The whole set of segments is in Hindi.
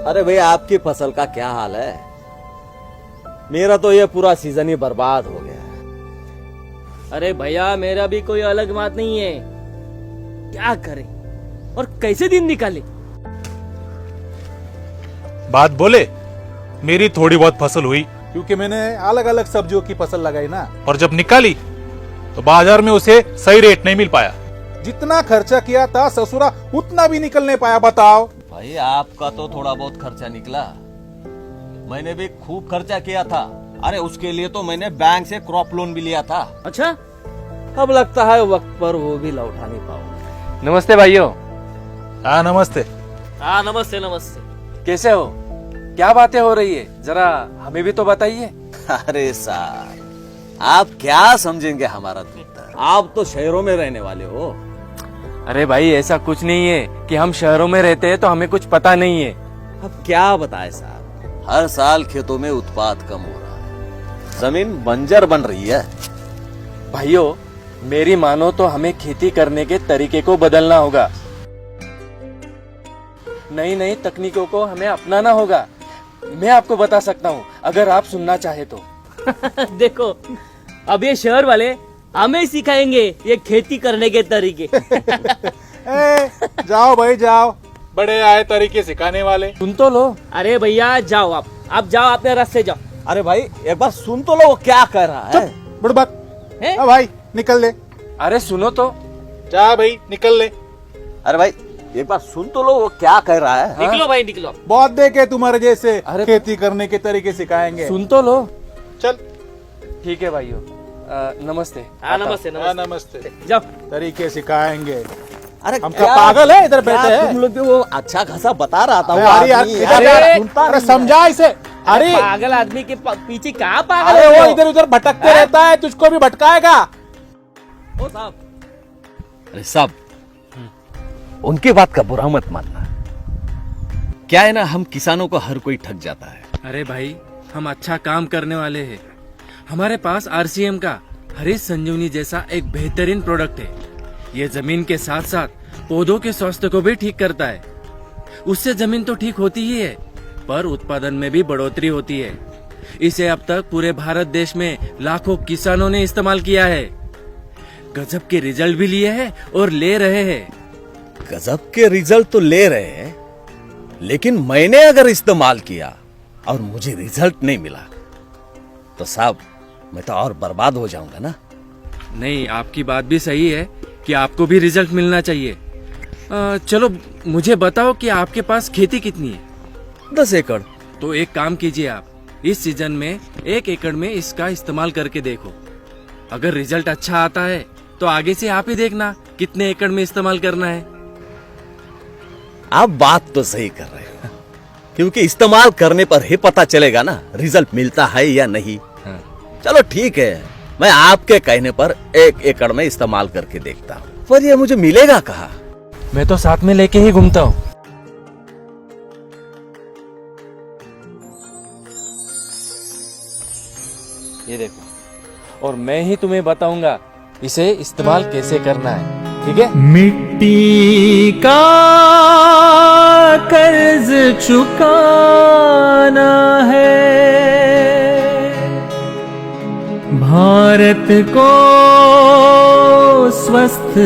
अरे भाई आपकी फसल का क्या हाल है? मेरा तो ये पूरा सीजन ही बर्बाद हो गया है। अरे भैया मेरा भी कोई अलग बात नहीं है, क्या करें और कैसे दिन निकाले। बात बोले, मेरी थोड़ी बहुत फसल हुई क्योंकि मैंने अलग अलग सब्जियों की फसल लगाई ना। और जब निकाली तो बाजार में उसे सही रेट नहीं मिल पाया। जितना खर्चा किया था ससुरा उतना भी निकल नहीं पाया। बताओ भाई आपका तो थोड़ा बहुत खर्चा निकला, मैंने भी खूब खर्चा किया था। अरे उसके लिए तो मैंने बैंक से क्रॉप लोन भी लिया था। अच्छा, अब लगता है वक्त पर वो भी लौटा नहीं पाऊंगा। नमस्ते भाइयों। हाँ नमस्ते। हाँ नमस्ते नमस्ते। कैसे हो? क्या बातें हो रही है, जरा हमें भी तो बताइए। अरे साहब आप क्या समझेंगे हमारा दुख, आप तो शहरों में रहने वाले हो। अरे भाई ऐसा कुछ नहीं है कि हम शहरों में रहते हैं तो हमें कुछ पता नहीं है। अब क्या बताए साहब, हर साल खेतों में उत्पाद कम हो रहा है, जमीन बंजर बन रही है। भाइयों मेरी मानो तो हमें खेती करने के तरीके को बदलना होगा, नई नई तकनीकों को हमें अपनाना होगा। मैं आपको बता सकता हूँ अगर आप सुनना चाहे तो। देखो अब ये शहर वाले हमें सिखाएंगे ये खेती करने के तरीके। जाओ भाई जाओ, बड़े आए तरीके सिखाने वाले। सुन तो लो। अरे भैया जाओ, आप जाओ अपने रास्ते जाओ। अरे भाई एक बार सुन तो लो वो क्या कह रहा है। बुड़बक हैं? भाई निकल ले। अरे सुनो तो। जा भाई निकल ले। अरे भाई एक बार सुन तो लो वो क्या कह रहा है। निकलो भाई निकलो। बहुत देखे तुम्हारे जैसे अरे खेती करने के तरीके सिखाएंगे। सुन तो लो। चल। ठीक है भाइयों, नमस्ते। हाँ नमस्ते हाँ नमस्ते। नमस्ते। जाओ। तरीके सिखाएंगे। अरे हम क्या पागल है इधर क्या बैठे हैं? तुम लोग भी वो अच्छा खासा बता रहा था। वो अरे यार आदमी, इधर अरे यार, सुनता अरे नहीं है। समझा इसे। अरे पागल आदमी के पीछे कहाँ पागल अरे हो वो गए इधर उधर भटकते रहता है, तुझको भी भटकाएगा। हो साहब। अरे साहब उनकी बात का बुरा मत मानना। क्या है ना, हम किसानों को हर कोई ठग जाता है। अरे भाई हम अच्छा काम करने वाले हैं। हमारे पास आरसीएम का हरीश संजीवनी जैसा एक बेहतरीन प्रोडक्ट है। ये जमीन के साथ साथ पौधों के स्वास्थ्य को भी ठीक करता है। उससे जमीन तो ठीक होती ही है पर उत्पादन में भी बढ़ोतरी होती है। इसे अब तक पूरे भारत देश में लाखों किसानों ने इस्तेमाल किया है, गजब के रिजल्ट भी लिए हैं और ले रहे हैं। गजब के रिजल्ट तो ले रहे हैं, लेकिन मैंने अगर इस्तेमाल किया और मुझे रिजल्ट नहीं मिला तो साहब मैं तो और बर्बाद हो जाऊंगा ना। नहीं, आपकी बात भी सही है कि आपको भी रिजल्ट मिलना चाहिए। चलो मुझे बताओ कि आपके पास खेती कितनी है? 10 एकड़। तो एक काम कीजिए, आप इस सीजन में 1 एकड़ में इसका इस्तेमाल करके देखो। अगर रिजल्ट अच्छा आता है तो आगे से आप ही देखना कितने एकड़ में इस्तेमाल करना है। आप बात तो सही कर रहे हो, क्योंकि इस्तेमाल करने पर ही पता चलेगा ना रिजल्ट मिलता है या नहीं। हाँ। चलो ठीक है, मैं आपके कहने पर 1 एकड़ में इस्तेमाल करके देखता हूँ, पर ये मुझे मिलेगा कहाँ? मैं तो साथ में लेके ही घूमता हूँ। ये देखो, और मैं ही तुम्हें बताऊंगा इसे इस्तेमाल कैसे करना है, ठीक है? मिट्टी का कर्ज चुकाना है, भारत को स्वस्थ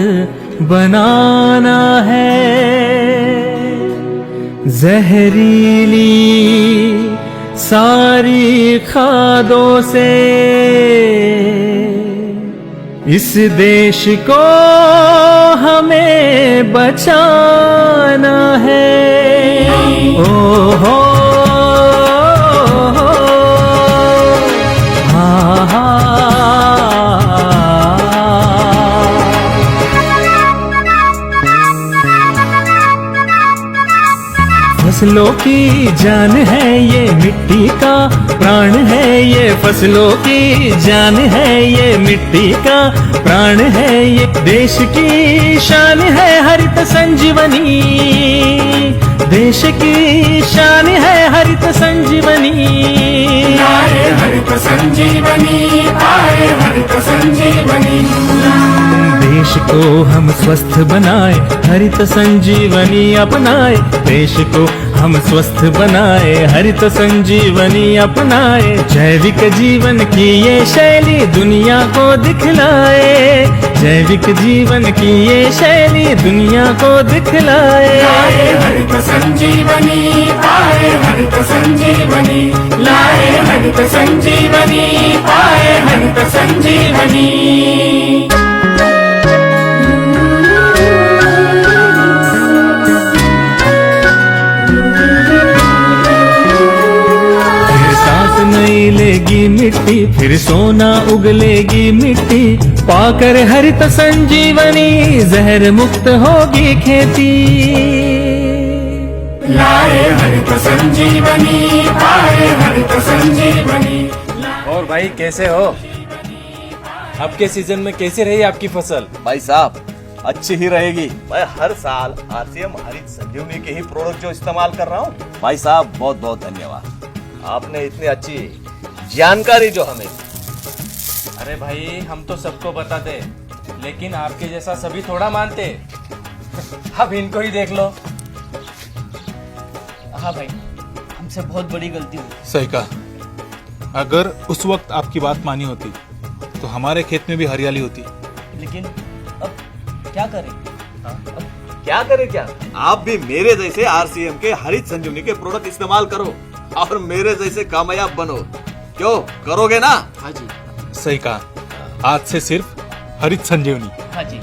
बनाना है, जहरीली सारी खादों से इस देश को हमें बचाना है। ओ हो हा हा। फसलों की जान है ये, मिट्टी का प्राण है ये, फसलों की जान है ये, मिट्टी का प्राण है ये, देश की शान है हरित संजीवनी, देश की शान है हरित संजीवनी, आए हरित संजीवनी, आए हरित संजीवनी। देश को हम स्वस्थ बनाए, हरित संजीवनी अपनाए, देश को हम स्वस्थ बनाए, हरित संजीवनी अपनाए, जैविक जीवन की ये शैली दुनिया को दिखलाए, जैविक जीवन की ये शैली दुनिया को दिखलाए। लाए हरित संजीवनी, पाए हरित संजीवनी, लाए हरित संजीवनी, पाए हरित संजीवनी। नई लेगी मिट्टी, फिर सोना उगलेगी मिट्टी, पाकर हरित संजीवनी जहर मुक्त होगी खेती। लाए हरित संजीवनी, पाए हरित संजीवनी। और भाई कैसे हो? आपके सीजन में कैसे रही आपकी फसल? भाई साहब अच्छी ही रहेगी। मैं हर साल आरसीएम हरित संजीवनी के ही प्रोडक्ट जो इस्तेमाल कर रहा हूँ। भाई साहब बहुत बहुत धन्यवाद, आपने इतनी अच्छी जानकारी जो हमें दी। अरे भाई हम तो सबको बताते, लेकिन आपके जैसा सभी थोड़ा मानते। अब इनको ही देख लो। हाँ भाई, हमसे बहुत बड़ी गलती हुई। सही कहा, अगर उस वक्त आपकी बात मानी होती तो हमारे खेत में भी हरियाली होती। लेकिन अब क्या करें? क्या करे क्या, आप भी मेरे जैसे आरसीएम के हरित संजीवनी के प्रोडक्ट इस्तेमाल करो और मेरे जैसे कामयाब बनो। क्यों, करोगे ना? हाँ जी, सही कहा, आज से सिर्फ हरित संजीवनी। हाँ जी,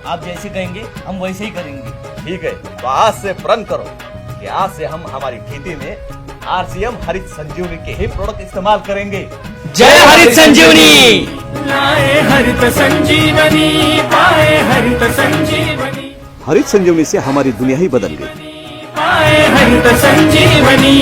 आप जैसे कहेंगे हम वैसे ही करेंगे। ठीक है, तो आज से प्रण करो कि आज से हम हमारी खेती में आरसीएम हरित संजीवनी के ही प्रोडक्ट इस्तेमाल करेंगे। जय हरित संजीवनी। लाए हरित संजीवनी, पाए हरित संजीवनी, हरित संजीवनी से हमारी दुनिया ही बदल गई। पाए हरित संजीवनी।